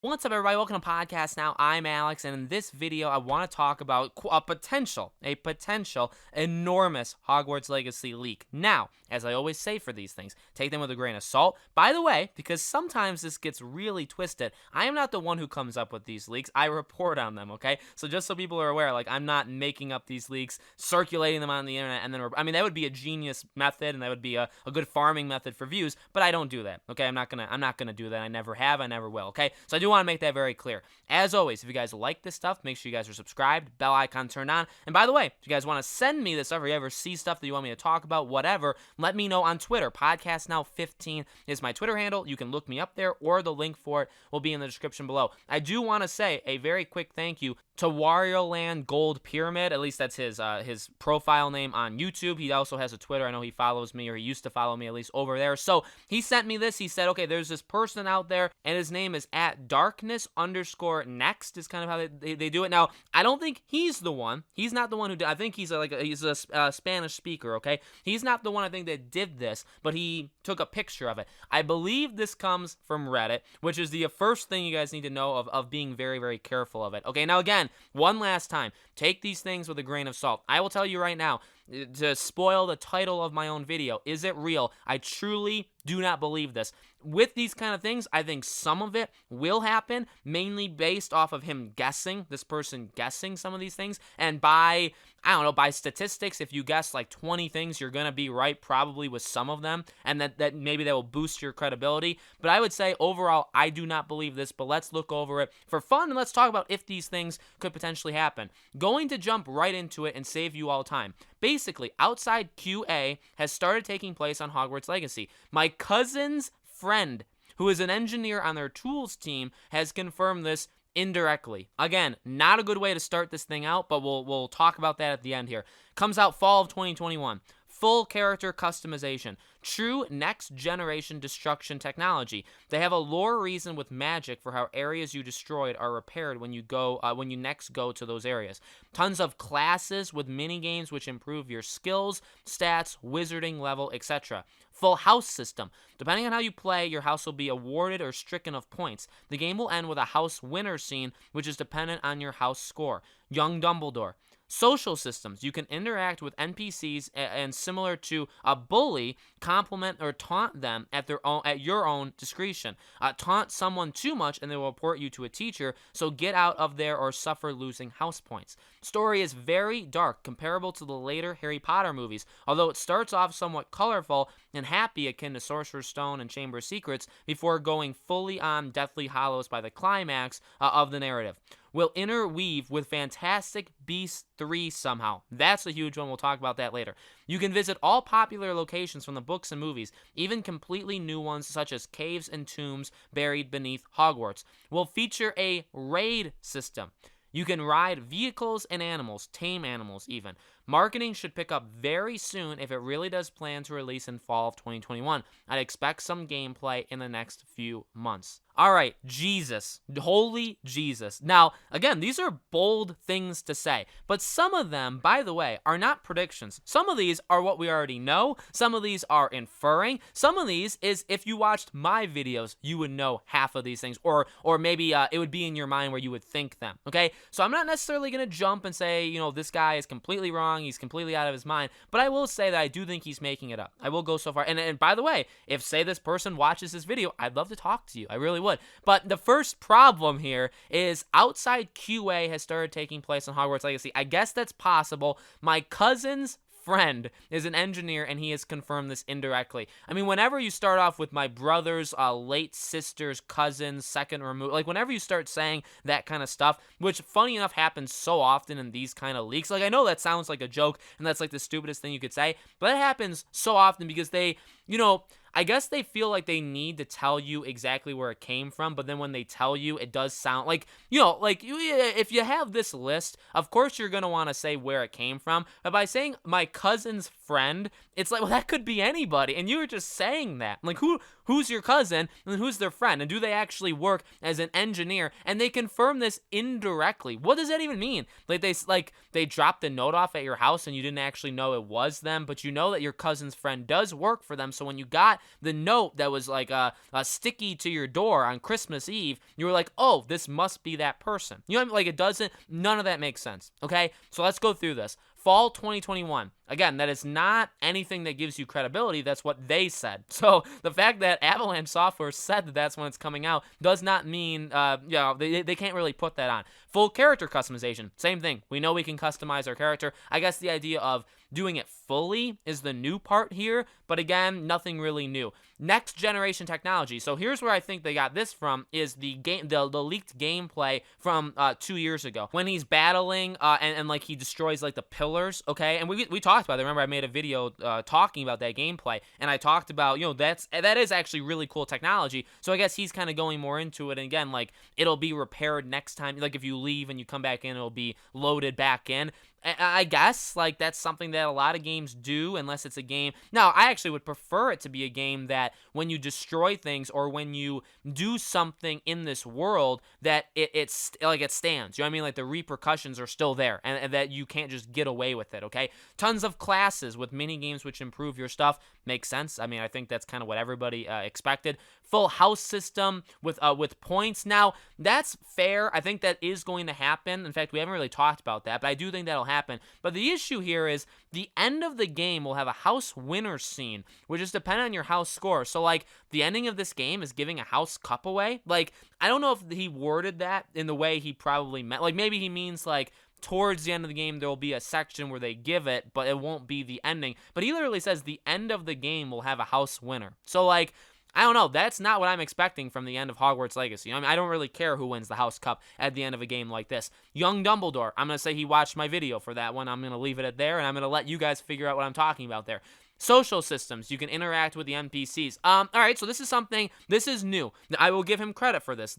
What's up, everybody? Welcome to Podcast Now. I'm Alex, and in this video, I want to talk about a potential enormous Hogwarts Legacy leak. Now, as I always say for these things, take them with a grain of salt. By the way, because sometimes this gets really twisted, I am not the one who comes up with these leaks. I report on them, okay? So just so people are aware, I'm not making up these leaks, circulating them on the internet, and then, that would be a genius method, and that would be a good farming method for views, but I don't do that, okay? I'm not gonna do that. I never have, I never will, okay? So I do want to make that very clear. As always, if you guys like this stuff, make sure you guys are subscribed, bell icon turned on. And by the way, if you guys want to send me this stuff, or you ever see stuff that you want me to talk about, whatever, let me know on Twitter. PodcastNow15 is my Twitter handle. You can look me up there, or the link for it will be in the description below. I do want to say a very quick thank you to Wario Land Gold Pyramid. At least that's his profile name on YouTube. He also has a Twitter. I know he follows me, or he used to follow me at least over there. So he sent me this. He said, okay, there's this person out there, and his name is @darkness_next is kind of how they do it. Now, I don't think he's the one. He's not the one who did. I think he's a Spanish speaker, okay? He's not the one, I think, that did this, but he took a picture of it. I believe this comes from Reddit, which is the first thing you guys need to know of being very, very careful of it. Okay, now again, one last time, take these things with a grain of salt. I will tell you right now, to spoil the title of my own video, is it real? I truly do not believe this. With these kind of things, I think some of it will happen, mainly based off of him guessing, this person guessing some of these things, and by statistics, if you guess like 20 things, you're going to be right probably with some of them, and that maybe that will boost your credibility. But I would say overall, I do not believe this, but let's look over it for fun, and let's talk about if these things could potentially happen. Going to jump right into it and save you all time. Basically, outside QA has started taking place on Hogwarts Legacy. My cousin's friend, who is an engineer on their tools team, has confirmed this indirectly. Again, not a good way to start this thing out, but we'll talk about that at the end here. Comes out fall of 2021. Full character customization. True next generation destruction technology. They have a lore reason with magic for how areas you destroyed are repaired when you next go to those areas. Tons of classes with mini games which improve your skills, stats, wizarding level, etc. Full house system. Depending on how you play, your house will be awarded or stricken of points. The game will end with a house winner scene, which is dependent on your house score. Young Dumbledore. Social systems. You can interact with NPCs and similar to a bully, compliment or taunt them at your own discretion. Taunt someone too much and they will report you to a teacher, so get out of there or suffer losing house points. Story is very dark, comparable to the later Harry Potter movies, although it starts off somewhat colorful and happy akin to Sorcerer's Stone and Chamber of Secrets before going fully on Deathly Hallows by the climax of the narrative. Will interweave with Fantastic Beasts 3 somehow. That's a huge one. We'll talk about that later. You can visit all popular locations from the books and movies, even completely new ones such as caves and tombs buried beneath Hogwarts. Will feature a raid system. You can ride vehicles and animals, tame animals even. Marketing should pick up very soon if it really does plan to release in fall of 2021. I'd expect some gameplay in the next few months. All right, Jesus. Holy Jesus. Now, again, these are bold things to say, but some of them, by the way, are not predictions. Some of these are what we already know. Some of these are inferring. Some of these is if you watched my videos, you would know half of these things, or maybe it would be in your mind where you would think them, okay? So I'm not necessarily going to jump and say, this guy is completely wrong, he's completely out of his mind, but I will say that I do think he's making it up. I will go so far. And by the way, if, say, this person watches this video, I'd love to talk to you. I really would. But the first problem here is outside QA has started taking place on Hogwarts Legacy. I guess that's possible. My cousin's friend is an engineer, and he has confirmed this indirectly. I mean, whenever you start off with my brother's late sister's cousin's second remove, whenever you start saying that kind of stuff, which funny enough happens so often in these kind of leaks. I know that sounds like a joke, and that's like the stupidest thing you could say, but it happens so often because they, I guess they feel like they need to tell you exactly where it came from, but then when they tell you, it does sound like, if you have this list, of course you're going to want to say where it came from, but by saying my cousin's friend, it's like, well, that could be anybody, and you were just saying that. Who's your cousin, and who's their friend, and do they actually work as an engineer? And they confirm this indirectly. What does that even mean? They dropped the note off at your house, and you didn't actually know it was them, but you know that your cousin's friend does work for them, So when you got the note that was like sticky to your door on Christmas Eve, you were like, oh, this must be that person. You know what I mean? Like, it doesn't, none of that makes sense. Okay, so let's go through this. Fall 2021. Again, that is not anything that gives you credibility. That's what they said. So the fact that Avalanche Software said that that's when it's coming out does not mean, they can't really put that on. Full character customization. Same thing. We know we can customize our character. I guess the idea of doing it fully is the new part here, but again, nothing really new. Next generation technology. So here's where I think they got this from, is the game, the leaked gameplay from 2 years ago when he's battling and like he destroys like the pillars. Okay, and we talked about it. Remember, I made a video talking about that gameplay, and I talked about, you know, that is actually really cool technology. So I guess he's kind of going more into it. And again, like, it'll be repaired next time. Like, if you leave and you come back in, it'll be loaded back in. I guess, like, that's something that a lot of games do, unless it's a game. Now, I actually would prefer it to be a game that when you destroy things or when you do something in this world, that it stands. You know what I mean? Like, the repercussions are still there, and that you can't just get away with it, okay? Tons of classes with mini games which improve your stuff. Makes sense. I mean, I think that's kind of what everybody expected. Full house system with points. Now, that's fair. I think that is going to happen. In fact, we haven't really talked about that, but I do think that'll happen. But the issue here is the end of the game will have a house winner scene, which is dependent on your house score. So, like, the ending of this game is giving a house cup away. Like, I don't know if he worded that in the way he probably meant. Like, maybe he means, like, towards the end of the game, there will be a section where they give it, but it won't be the ending. But he literally says the end of the game will have a house winner. So, like, I don't know. That's not what I'm expecting from the end of Hogwarts Legacy. I mean, I don't really care who wins the House Cup at the end of a game like this. Young Dumbledore. I'm going to say he watched my video for that one. I'm going to leave it at there, and I'm going to let you guys figure out what I'm talking about there. Social systems. You can interact with the NPCs. All right, so this is new. I will give him credit for this.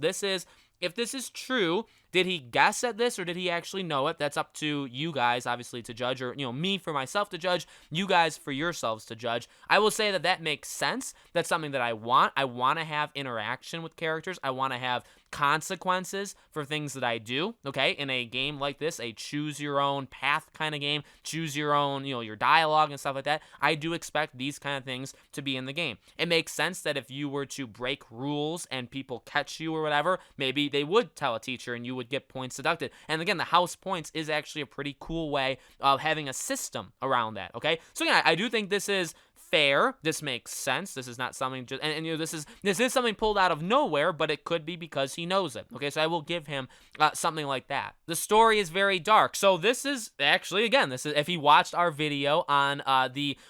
If this is true, did he guess at this or did he actually know it? That's up to you guys, obviously, to judge, or, you know, me for myself to judge, you guys for yourselves to judge. I will say that makes sense. That's something that I want. I want to have interaction with characters. I want to have consequences for things that I do, okay? In a game like this, a choose your own path kind of game, choose your own, you know, your dialogue and stuff like that. I do expect these kind of things to be in the game. It makes sense that if you were to break rules and people catch you or whatever, maybe they would tell a teacher and you would get points deducted. And again, the house points is actually a pretty cool way of having a system around that, okay? So again, I do think this is fair. This makes sense. This is not something just, and you know, this is something pulled out of nowhere, but it could be because he knows it. Okay, so I will give him something like that. The story is very dark. So this is actually, again, this is if he watched our video on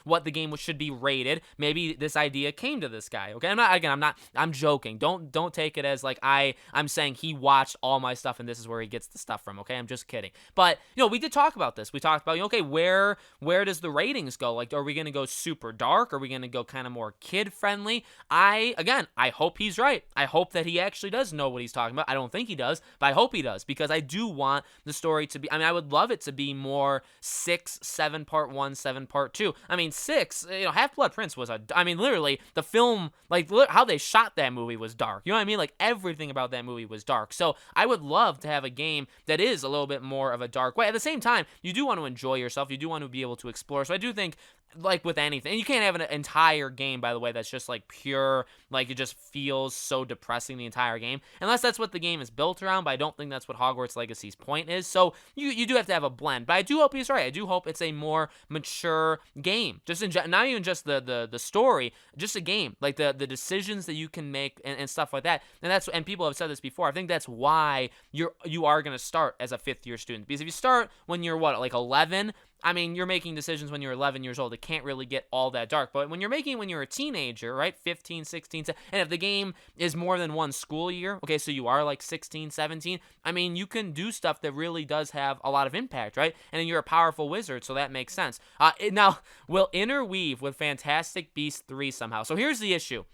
what the game should be rated, maybe this idea came to this guy. Okay, I'm joking. Don't take it as like I'm saying he watched all my stuff and this is where he gets the stuff from. Okay, I'm just kidding. But you know, we did talk about this. We talked about, okay, where does the ratings go? Like, are we gonna go super dark? Are we going to go kind of more kid-friendly? I hope he's right. I hope that he actually does know what he's talking about. I don't think he does, but I hope he does, because I do want the story to be, I mean, I would love it to be more 6, 7 part 1, 7 part 2. I mean, 6, you know, Half-Blood Prince was literally, the film, like, how they shot that movie was dark. You know what I mean? Like, everything about that movie was dark. So I would love to have a game that is a little bit more of a dark way. At the same time, you do want to enjoy yourself. You do want to be able to explore. So I do think, like with anything, and you can't have an entire game, by the way, that's just like pure, like it just feels so depressing the entire game, unless that's what the game is built around, but I don't think that's what Hogwarts Legacy's point is. So you do have to have a blend, but I do hope he's right. I do hope it's a more mature game, just not even just the story, just a game, like the decisions that you can make and stuff like that. And people have said this before. I think that's why you are going to start as a 5th year student, because if you start when you're like 11, I mean, you're making decisions when you're 11 years old. It can't really get all that dark. But when you're a teenager, right, 15, 16, and if the game is more than one school year, okay, so you are like 16, 17, I mean, you can do stuff that really does have a lot of impact, right? And then you're a powerful wizard, so that makes sense. Now, will interweave with Fantastic Beasts 3 somehow. So here's the issue.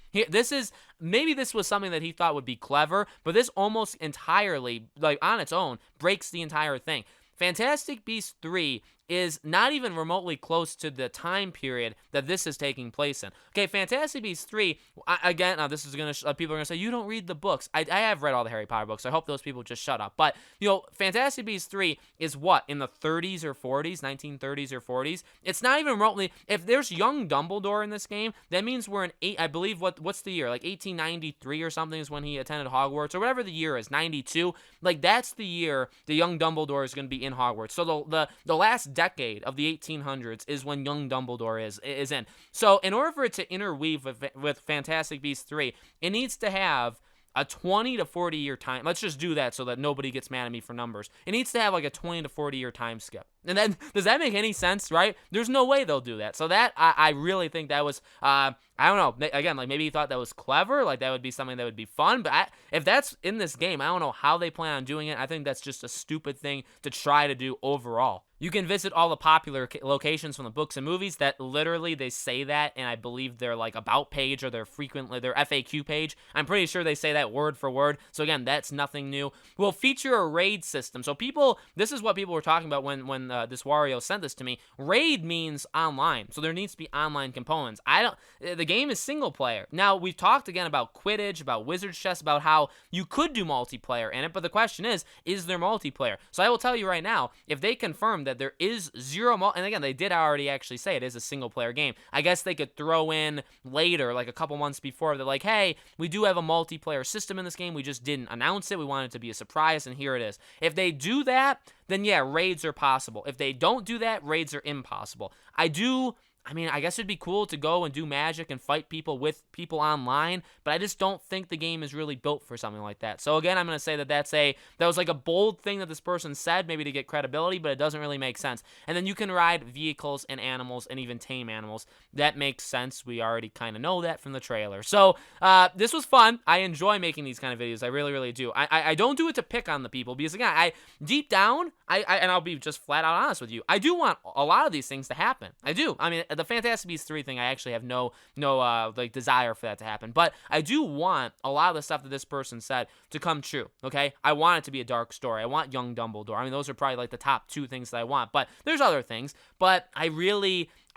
Maybe this was something that he thought would be clever, but this almost entirely, like on its own, breaks the entire thing. Fantastic Beasts 3 is not even remotely close to the time period that this is taking place in. Okay, Fantastic Beasts 3, again, this is going to, people are going to say, you don't read the books. I have read all the Harry Potter books. I hope those people just shut up. But, Fantastic Beasts 3 is what, in the 30s or 40s, 1930s or 40s? It's not even remotely, if there's young Dumbledore in this game, that means we're in, I believe, what's the year? Like 1893 or something is when he attended Hogwarts, or whatever the year is, 92. Like, that's the year the young Dumbledore is going to be in Hogwarts. So the last decade of the 1800s is when young Dumbledore is in. So in order for it to interweave with Fantastic Beasts 3, it needs to have a 20 to 40 year time. Let's just do that so that nobody gets mad at me for numbers. It needs to have like a 20 to 40 year time skip. And then, does that make any sense, right? There's no way they'll do that. So that, I really think that was, I don't know, again, like maybe you thought that was clever, like that would be something that would be fun, but if that's in this game, I don't know how they plan on doing it. I think that's just a stupid thing to try to do overall. You can visit all the popular locations from the books and movies that literally they say that, and I believe their like about page or their FAQ page. I'm pretty sure they say that word for word. So again, that's nothing new. We'll feature a raid system. So this is what people were talking about when this Wario sent this to me. Raid means online, so there needs to be online components. The game is single player. Now, we've talked again about Quidditch, about Wizard's Chess, about how you could do multiplayer in it, but the question is there multiplayer? So I will tell you right now, if they confirm that there is zero and again, they did already actually say it is a single player game. I guess they could throw in later, like a couple months before, they're like, hey, we do have a multiplayer system in this game, we just didn't announce it, we wanted it to be a surprise, and here it is. If they do that, then yeah, raids are possible. If they don't do that, raids are impossible. I guess it'd be cool to go and do magic and fight people with people online, but I just don't think the game is really built for something like that. So again, I'm going to say that was like a bold thing that this person said, maybe to get credibility, but it doesn't really make sense. And then you can ride vehicles and animals and even tame animals. That makes sense. We already kind of know that from the trailer. So this was fun. I enjoy making these kind of videos. I really, really do. I don't do it to pick on the people because again, deep down, and I'll be just flat out honest with you, I do want a lot of these things to happen. I do. I mean, the Fantastic Beasts 3 thing, I actually have no desire for that to happen. But I do want a lot of the stuff that this person said to come true, okay? I want it to be a dark story. I want young Dumbledore. I mean, those are probably like the top two things that I want. But there's other things. But I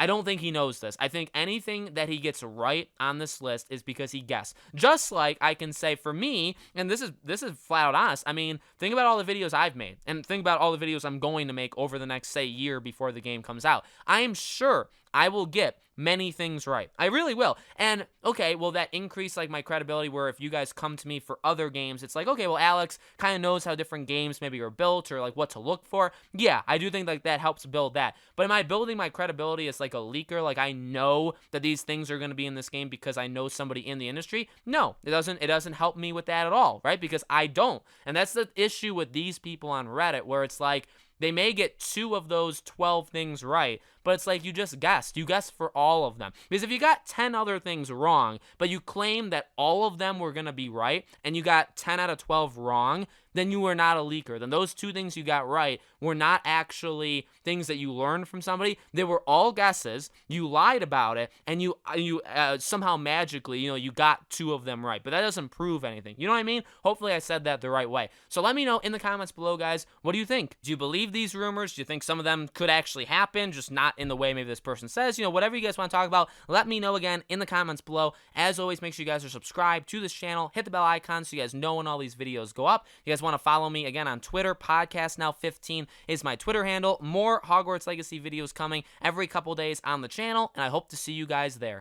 don't think he knows this. I think anything that he gets right on this list is because he guessed. Just like I can say for me, and this is flat out honest, I mean, think about all the videos I've made, and think about all the videos I'm going to make over the next, say, year before the game comes out. I am sure I will get many things right. I really will. And, okay, will that increase, like, my credibility where if you guys come to me for other games, it's like, okay, well, Alex kind of knows how different games maybe are built or, like, what to look for. Yeah, I do think, like, that helps build that. But am I building my credibility as, like, a leaker? Like, I know that these things are going to be in this game because I know somebody in the industry? No, it doesn't help me with that at all, right? Because I don't. And that's the issue with these people on Reddit where it's like, they may get 2 of those 12 things right, but it's like you just guessed. You guessed for all of them. Because if you got 10 other things wrong, but you claim that all of them were going to be right, and you got 10 out of 12 wrong, then you were not a leaker. Then those 2 things you got right were not actually things that you learned from somebody. They were all guesses. You lied about it, and you somehow magically, you got 2 of them right. But that doesn't prove anything. You know what I mean? Hopefully I said that the right way. So let me know in the comments below, guys. What do you think? Do you believe these rumors? Do you think some of them could actually happen, just not in the way maybe this person says? Whatever you guys want to talk about, let me know again in the comments below. As always, make sure you guys are subscribed to this channel. Hit the bell icon so you guys know when all these videos go up. You guys want to follow me again on Twitter. Podcast Now 15 is my Twitter handle. More Hogwarts Legacy videos coming every couple days on the channel, and I hope to see you guys there.